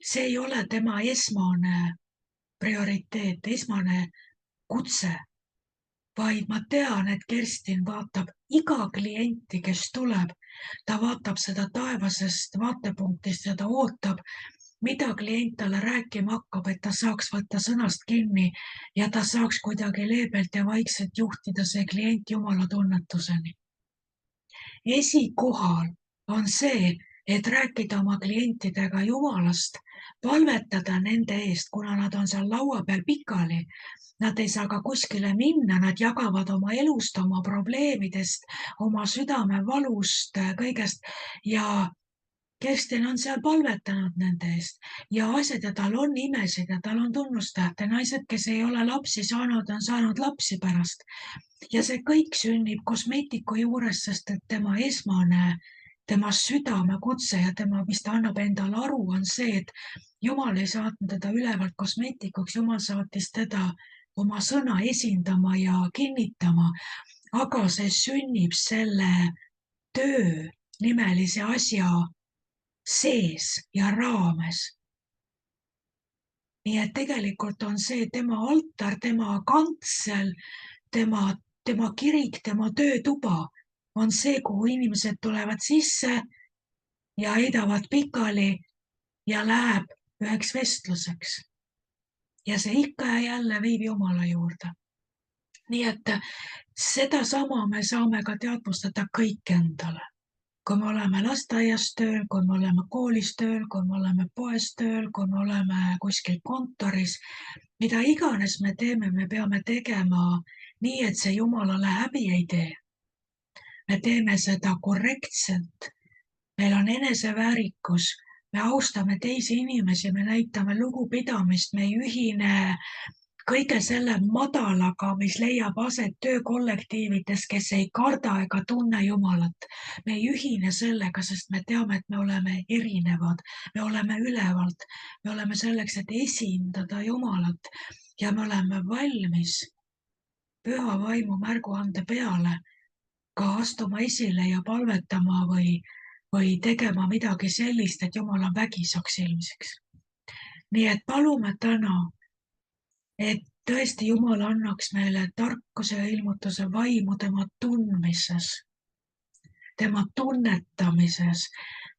See ei ole tema esmane prioriteet, esmane kutse, vaid ma tean, et Kerstin vaatab iga klienti, kes tuleb, ta vaatab seda taevasest vaatepunktist ja ta ootab, mida klient talle rääkima hakkab, et ta saaks võtta sõnast kinni ja ta saaks kuidagi leebelt ja vaikselt juhtida see klient Jumala tunnetuseni. Esikohal on see, et rääkida oma klientidega Jumalast, palvetada nende eest, kuna nad on seal laua peal pikali. Nad ei saa ka kuskile minna, nad jagavad oma elust, oma probleemidest, oma südamevalust, kõigest ja Kerstin on seal palvetanud nende eest ja asjad ja tal on imesid ja tal on tunnustähte. Naised, kes ei ole lapsi saanud, on saanud lapsi pärast. Ja see kõik sünnib kosmeetiku juures, sest et tema südamekutse ja mis ta annab endale aru, on see, et Jumal ei saatnud teda ülevalt kosmeetikuks, Jumal saatis teda oma sõna esindama ja kinnitama, aga see sünnib selle töö nimelise asja sees ja raames. Nii et tegelikult on see tema altar, tema kantsel, tema kirik, tema töötuba on see, kuhu inimesed tulevad sisse ja heidavad pikali ja läheb üheks vestluseks. Ja see ikka ja jälle viib Jumala juurde. Nii et sedasama me saame ka teadvustada kõik endale. Kui me oleme lasteaias tööl, kui me oleme koolis tööl, kui me oleme poes tööl, kui me oleme kuskil kontoris, mida iganes me teeme, me peame tegema nii, et see Jumalale häbi ei tee. Me teeme seda korrektselt. Meil on eneseväärikus, me austame teisi inimesi, me näitame lugupidamist, me ei ühine kõige selle madalaga, mis leiab aset töökollektiivides, kes ei karda ega tunne Jumalat. Me ei ühine sellega, sest me teame, et me oleme erinevad, me oleme ülevalt, me oleme selleks, et esindada Jumalat ja me oleme valmis püha vaimu märguande peale ka astuma esile ja palvetama või tegema midagi sellist, et Jumala vägi saaks ilmsiks. Nii et palume täna, et tõesti Jumal annaks meile tarkuse ja ilmutuse vaimu tema tundmises, tema tunnetamises,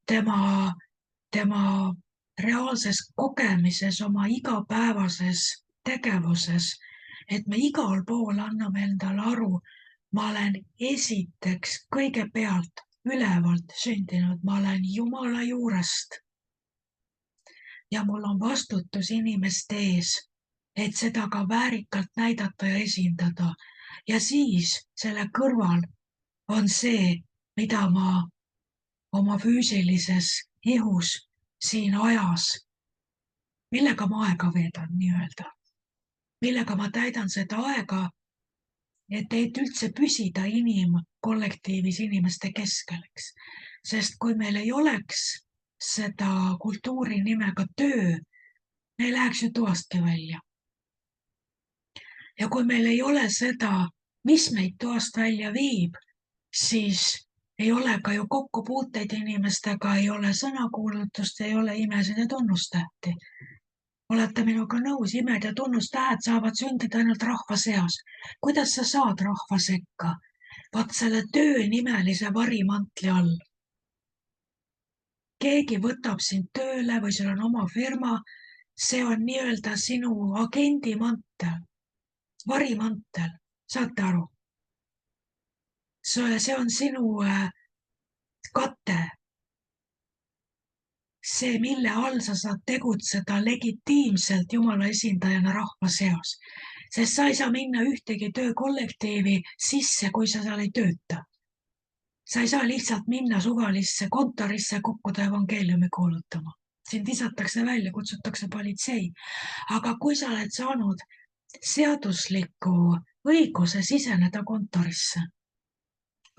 tema reaalses kogemises, oma igapäevases tegevuses, et me igal pool anname endale aru, ma olen esiteks kõigepealt ülevalt sündinud, ma olen Jumala juurest. Ja mul on vastutus inimeste ees, et seda ka väärikalt näidata ja esindada. Ja siis selle kõrval on see, mida ma oma füüsilises ihus siin ajas, millega ma aega veedan nii-öelda, millega ma täidan seda aega, et üldse püsida kollektiivis inimeste keskel, eks. Sest kui meil ei oleks seda kultuuri nimega töö, me ei läheks ju toastki välja. Ja kui meil ei ole seda, mis meid toast välja viib, siis ei ole ka ju kokkupuuteid inimestega, ei ole sõnakuulutust, ei ole imesid ja tunnustähti. Olete minuga nõus, imed ja tunnustähed saavad sündida ainult rahva seas. Kuidas sa saad rahva sekka? Vaat selle töö nimelise varimantli all. Keegi võtab sind tööle või sul on oma firma, see on nii-öelda sinu agendi mantel, varimantel, saate aru? See on sinu kate, see, mille all sa saad tegutseda legitiimselt Jumala esindajana rahva seas. Sest sa ei saa minna ühtegi töökollektiivi sisse, kui sa seal ei tööta. Sa ei saa lihtsalt minna suvalisse kontorisse, kukkuda evangeeliumi kuulutama. Sind visatakse välja, kutsutakse politsei. Aga kui sa oled saanud seadusliku õiguse siseneda kontorisse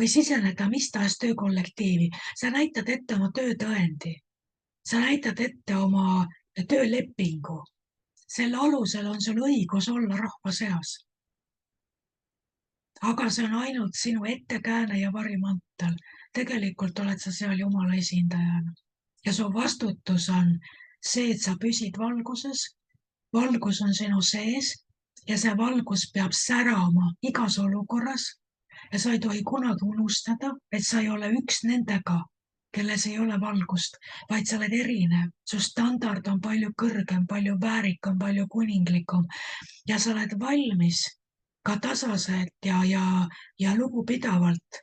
või siseneda mis tahes töökollektiivi, sa näitad ette oma töötõendi. Sa näitad ette oma töölepingu. Selle alusel on sul õigus olla rahva seas. Aga see on ainult sinu ettekääne ja varimantel. Tegelikult oled sa seal Jumala esindajana. Ja su vastutus on see, et sa püsid valguses. Valgus on sinu sees ja see valgus peab särama igas olukorras. Ja sa ei tohi kunagi unustada, et sa ei ole üks nendega, kelles ei ole valgust, vaid sa oled erinev. Su standard on palju kõrgem, palju väärikam, palju kuninglikum ja sa oled valmis ka tasaselt ja lugupidavalt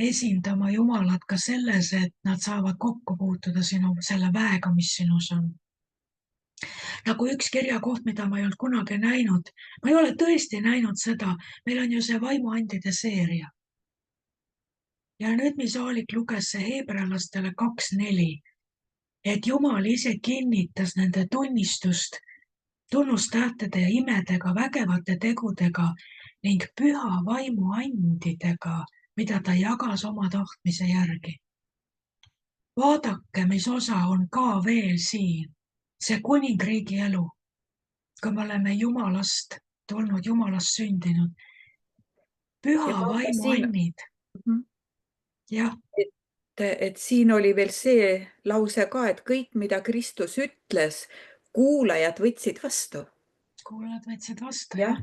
esindama Jumalat ka selles, et nad saavad kokku puutuda sinu selle väega, mis sinus on. Nagu üks kirjakoht, mida ma ei olnud kunagi näinud, ma ei ole tõesti näinud seda, meil on ju see vaimuandide seeria. Ja nüüd Misaalik luges see heebrealastele 2.4, et Jumal ise kinnitas nende tunnistust tunnustähtede ja imedega, vägevate tegudega ning püha vaimu andidega, mida ta jagas oma tahtmise järgi. Vaadake, mis osa on ka veel siin, see kuningriigi elu, kui me oleme Jumalast tulnud, Jumalast sündinud. Püha vaimu annid. Jah. Et siin oli veel see lause ka, et kõik, mida Kristus ütles, kuulajad võtsid vastu. Kuulajad võtsid vastu, jah.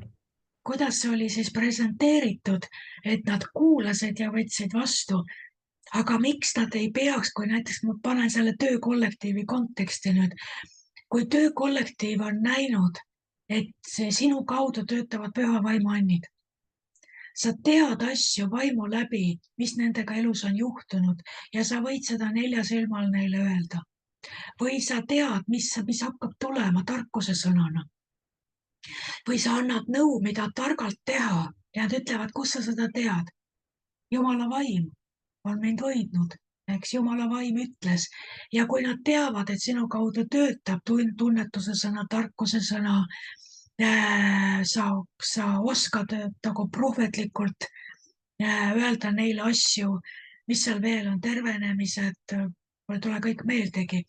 Kuidas see oli siis presenteeritud, et nad kuulasid ja võtsid vastu, aga miks nad ei peaks, kui näiteks ma panen selle töökollektiivi konteksti nüüd, kui töökollektiiv on näinud, et see sinu kaudu töötavad püha vaimu annid. Sa tead asju vaimu läbi, mis nendega elus on juhtunud ja sa võid seda 4 silmal neile öelda. Või sa tead, mis hakkab tulema tarkuse sõnana. Või sa annad nõu, mida targalt teha ja nad ütlevad, kus sa seda tead. Jumala vaim on mind hoidnud, eks Jumala vaim ütles. Ja kui nad teavad, et sinu kaudu töötab tunnetuse sõna, tarkuse sõna, sa oskad nagu prohvetlikult öelda neile asju, mis seal veel on, tervenemised, mul ei tule kõik meeldegi.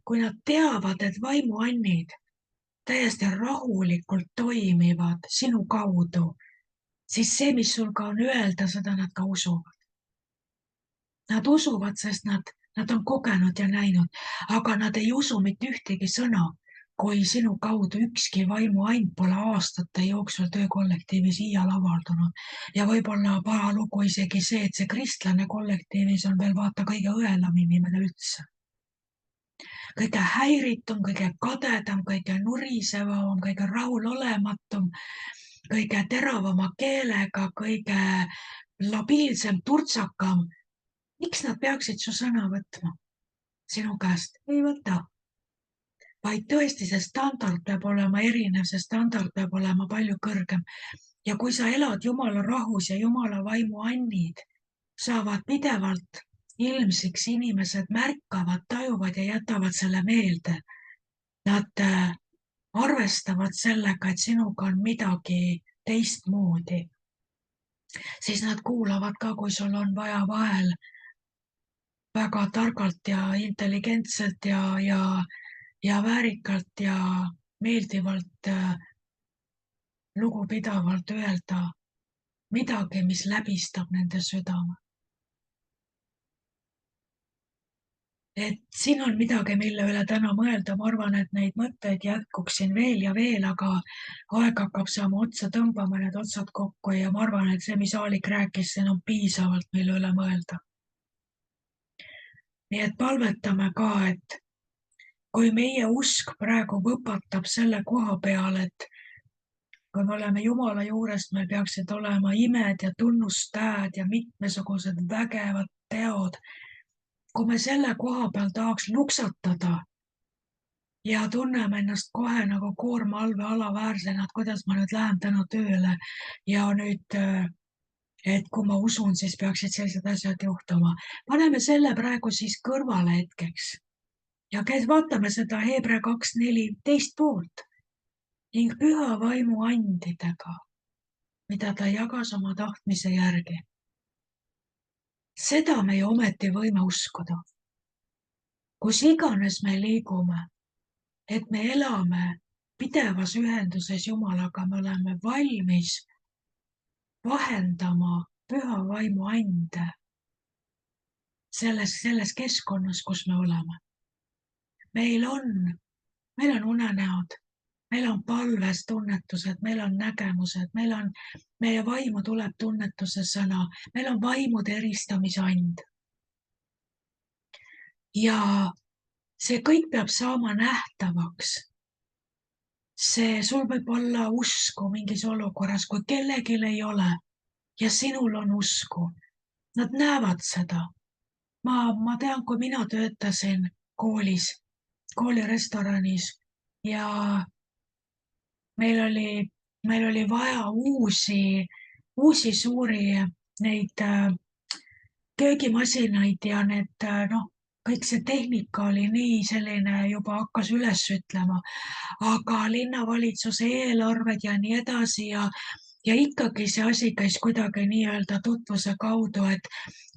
Kui nad teavad, et vaimuannid täiesti rahulikult toimivad sinu kaudu, siis see, mis sul ka on öelda, seda nad ka usuvad. Nad usuvad, sest nad on kogenud ja näinud, aga nad ei usu mitte ühtegi sõna, kui sinu kaudu ükski vaimuand pole aastate jooksul töökollektiivis iial avaldunud. Ja võib-olla paha lugu isegi see, et see kristlane kollektiivis on veel vaata kõige õelam inimene üldse. Kõige häiritum, kõige kadedam, kõige nurisevam, kõige rahulolematum, kõige teravama keelega, kõige labiilsem, turtsakam. Miks nad peaksid su sõna võtma? Sinu käest ei võta. Vaid tõesti see standard peab olema erinev, see standard peab olema palju kõrgem. Ja kui sa elad Jumala rahus ja Jumala vaimu annid saavad pidevalt ilmsiks, inimesed märkavad, tajuvad ja jätavad selle meelde. Nad arvestavad sellega, et sinuga on midagi teistmoodi. Siis nad kuulavad ka, kui sul on vaja vahel väga targalt ja intelligentselt ja väärikalt ja meeldivalt, lugupidavalt öelda midagi, mis läbistab nende südame. Et siin on midagi, mille üle täna mõelda. Ma arvan, et neid mõtteid jätkuks siin veel ja veel, aga aeg hakkab saama otsa, tõmbama need otsad kokku ja ma arvan, et see, mis Aalik rääkis, siin on piisavalt, mille üle mõelda. Nii et palvetame ka, et kui meie usk praegu võpatab selle koha peal, et kui me oleme Jumala juurest, meil peaksid olema imed ja tunnustääd ja mitmesugused vägevad teod. Kui me selle koha peal tahaks luksatada ja tunneme ennast kohe nagu koorma all või alaväärsena, et kuidas ma nüüd lähen täna tööle ja nüüd, et kui ma usun, siis peaksid sellised asjad juhtuma. Paneme selle praegu siis kõrvale hetkeks ja vaatame seda Hebra 2:14 poolt ning püha vaimu andidega, mida ta jagas oma tahtmise järgi. Seda me ju ometi võime uskuda. Kus iganes me liigume, et me elame pidevas ühenduses Jumalaga, me oleme valmis vahendama püha vaimu ande selles keskkonnas, kus me oleme. Meil on unenäod, meil on palves tunnetused, meil on nägemused, meie vaimu tuleb tunnetuse sõna, meil on vaimude eristamise and. Ja see kõik peab saama nähtavaks. Sul võib olla usku mingis olukorras, kui kellegil ei ole ja sinul on usku. Nad näevad seda. Ma tean, kui mina töötasin koolirestoranis ja meil oli vaja uusi suuri neid köögimasinaid ja need, kõik see tehnika oli nii selline, juba hakkas üles ütlema, aga linnavalitsuse eelarved ja nii edasi ja ikkagi see asi käis kuidagi nii-öelda tutvuse kaudu, et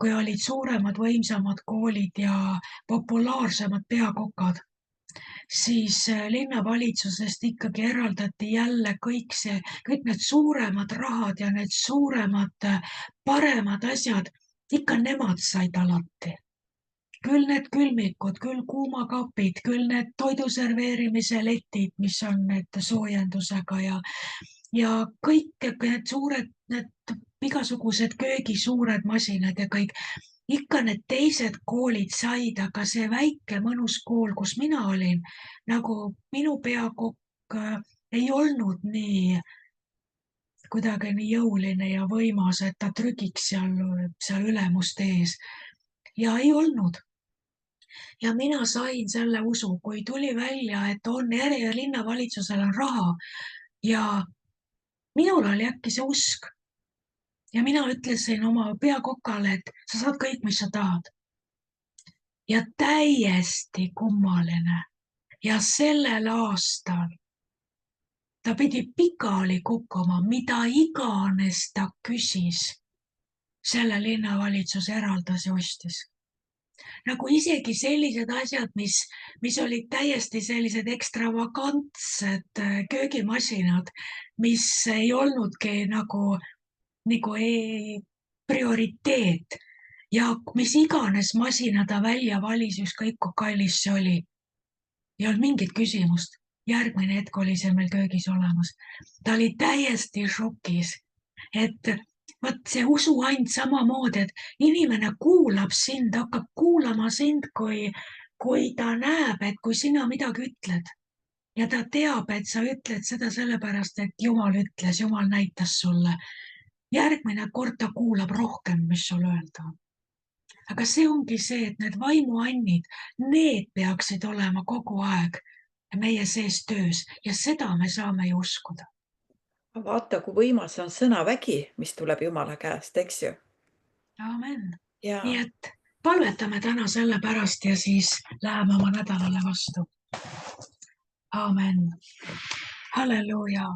kui olid suuremad, võimsamad koolid ja populaarsemad peakokad, siis linnavalitsusest ikkagi eraldati jälle kõik need suuremad rahad ja need suuremad, paremad asjad, ikka nemad said alati. Küll need külmikud, küll kuumakapid, küll need toidu serveerimise letid, mis on need soojendusega ja kõik need suured, need igasugused köögi suured masinad ja kõik. Ikka need teised koolid said, aga see väike mõnus kool, kus mina olin, nagu minu peakokk ei olnud kuidagi nii jõuline ja võimas, et ta trügiks seal ülemuste ees. Ja ei olnud. Ja mina sain selle usu, kui tuli välja, et linnavalitsusel on raha ja minul oli äkki see usk. Ja mina ütlesin oma peakokale, et sa saad kõik, mis sa tahad. Ja täiesti kummaline. Ja sellel aastal ta pidi pikali kukkuma, mida iganes ta küsis. Selle linnavalitsus eraldas ja ostis. Nagu isegi sellised asjad, mis olid täiesti sellised ekstravagantsed köögimasinad, mis ei olnudki nagu prioriteet ja mis iganes masina ta välja valis, ükskõik kui kallis see oli. Ei olnud mingit küsimust. Järgmine hetk oli see meil köögis olemas. Ta oli täiesti šokis, et vaat see usuand samamoodi, et inimene kuulab sind, hakkab kuulama sind, kui ta näeb, et kui sina midagi ütled ja ta teab, et sa ütled seda sellepärast, et Jumal ütles, Jumal näitas sulle. Järgmine kord ta kuulab rohkem, mis sul öelda. Aga see ongi see, et need vaimuannid, need peaksid olema kogu aeg meie sees töös ja seda me saame ju uskuda. Vaata, kui võimas on sõnavägi, mis tuleb Jumala käest, eks ju? Amen. Ja. Nii et palvetame täna selle pärast ja siis läheme oma nädalale vastu. Amen. Halleluuja.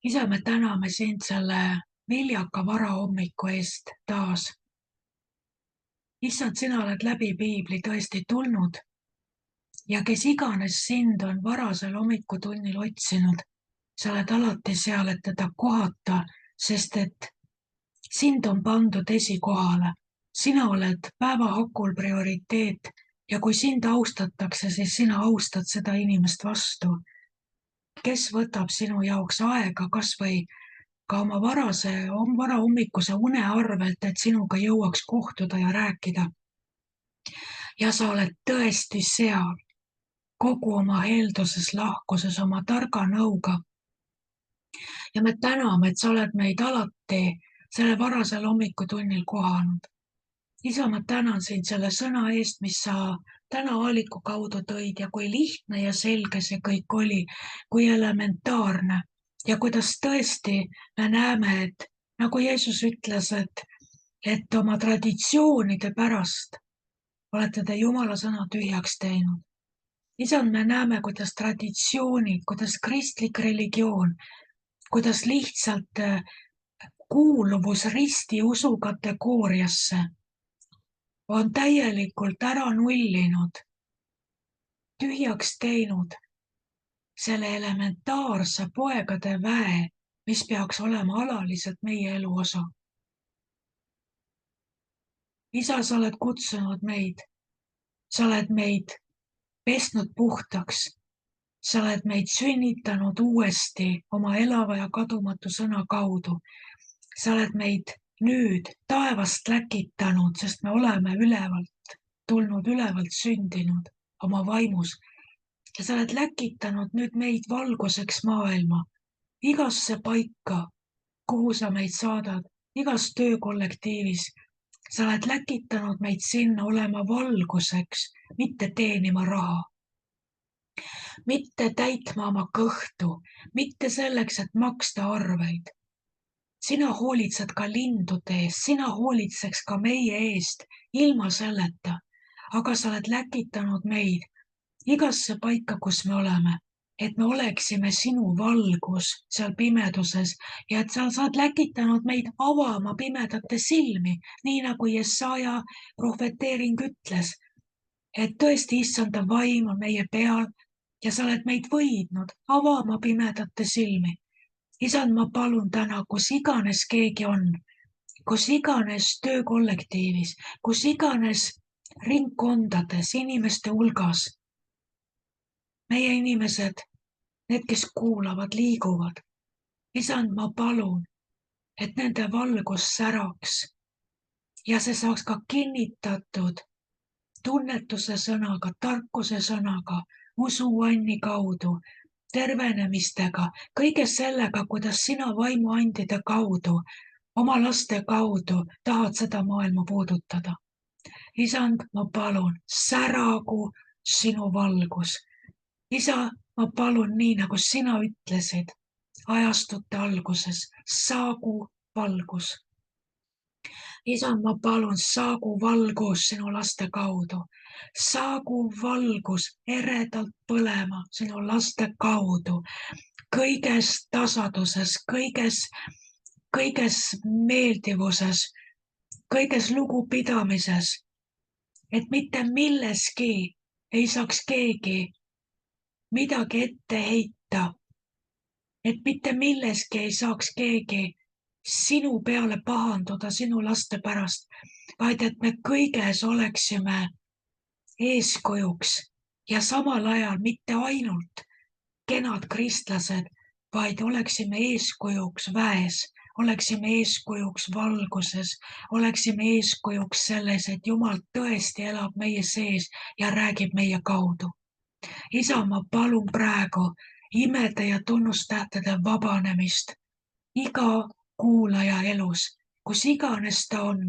Isa, me täname sind selle viljaka varahommiku eest taas. Issand, sina oled läbi piibli tõesti tulnud ja kes iganes sind on varasel hommikutunnil otsinud, sa oled alati seal, et teda kohata, sest et sind on pandud esikohale. Sina oled päeva hakul prioriteet ja kui sind austatakse, siis sina austad seda inimest vastu. Kes võtab sinu jaoks aega kas või ka oma varahommikuse une arvelt, et sinuga jõuaks kohtuda ja rääkida. ja sa oled tõesti seal kogu oma helduses, lahkuses, oma targa nõuga. Ja me täname, et sa oled meid alati selle varasel hommikutunnil kohanud. Isa, ma tänan sind selle sõna eest, mis sa täna Aaliku kaudu tõid ja kui lihtne ja selge see kõik oli, kui elementaarne ja kuidas tõesti me näeme, et nagu Jeesus ütles, et oma traditsioonide pärast olete te Jumala sõna tühjaks teinud. Isand, me näeme, kuidas traditsioonid, kuidas kristlik religioon, kuidas lihtsalt kuuluvus ristiusu kategooriasse on täielikult ära nullinud, tühjaks teinud selle elementaarse poegade väe, mis peaks olema alaliselt meie elu osa. Isa, sa oled kutsunud meid, sa oled meid pesnud puhtaks, sa oled meid sünnitanud uuesti oma elava ja kadumatu sõna kaudu. Sa oled meid nüüd taevast läkitanud, sest me oleme tulnud ülevalt sündinud oma vaimus. Ja sa oled läkitanud nüüd meid valguseks maailma, igasse paika, kuhu sa meid saadad, igas töökollektiivis. Sa oled läkitanud meid sinna olema valguseks, mitte teenima raha. Mitte täitma oma kõhtu, mitte selleks, et maksta arveid. Sina hoolitsed ka lindude eest, sina hoolitseks ka meie eest ilma selleta, aga sa oled läkitanud meid igasse paika, kus me oleme, et me oleksime sinu valgus seal pimeduses ja et sa oled läkitanud meid avama pimedate silmi, nii nagu Jesaja prohveteering ütles, et tõesti issanda vaim on meie peal ja sa oled meid võidnud avama pimedate silmi. Isand, ma palun täna, kus iganes keegi on, kus iganes töökollektiivis, kus iganes ringkondades, inimeste hulgas, meie inimesed, need, kes kuulavad, liiguvad. Isand, ma palun, et nende valgus säraks ja see saaks ka kinnitatud tunnetuse sõnaga, tarkuse sõnaga, usuanni kaudu, tervenemistega, kõige sellega, kuidas sina vaimuandide kaudu, oma laste kaudu tahad seda maailma puudutada. Isand, ma palun, säragu sinu valgus. Isa, ma palun nii, nagu sina ütlesid ajastute alguses, saagu valgus. Isand, ma palun, saagu valgus sinu laste kaudu. Saagu valgus eredalt põlema sinu laste kaudu. Kõiges tasaduses, kõiges meeldivuses, kõiges lugupidamises, et mitte milleski ei saaks keegi midagi ette heita, et mitte milleski ei saaks keegi sinu peale pahanduda sinu laste pärast, vaid et me kõiges oleksime eeskujuks ja samal ajal mitte ainult kenad kristlased, vaid oleksime eeskujuks väes, oleksime eeskujuks valguses, oleksime eeskujuks selles, et Jumal tõesti elab meie sees ja räägib meie kaudu. Isa, ma palun praegu imede ja tunnustähtede vabanemist iga kuulaja elus, kus iganes ta on,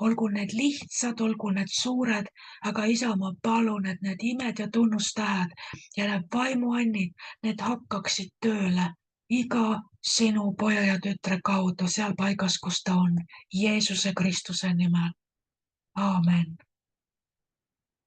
olgu need lihtsad, olgu need suured, aga Isa, ma palun, et need imed ja tunnustähed ja need vaimuannid, need hakkaksid tööle iga sinu poja ja tütre kaudu seal paigas, kus ta on, Jeesuse Kristuse nimel. Aamen.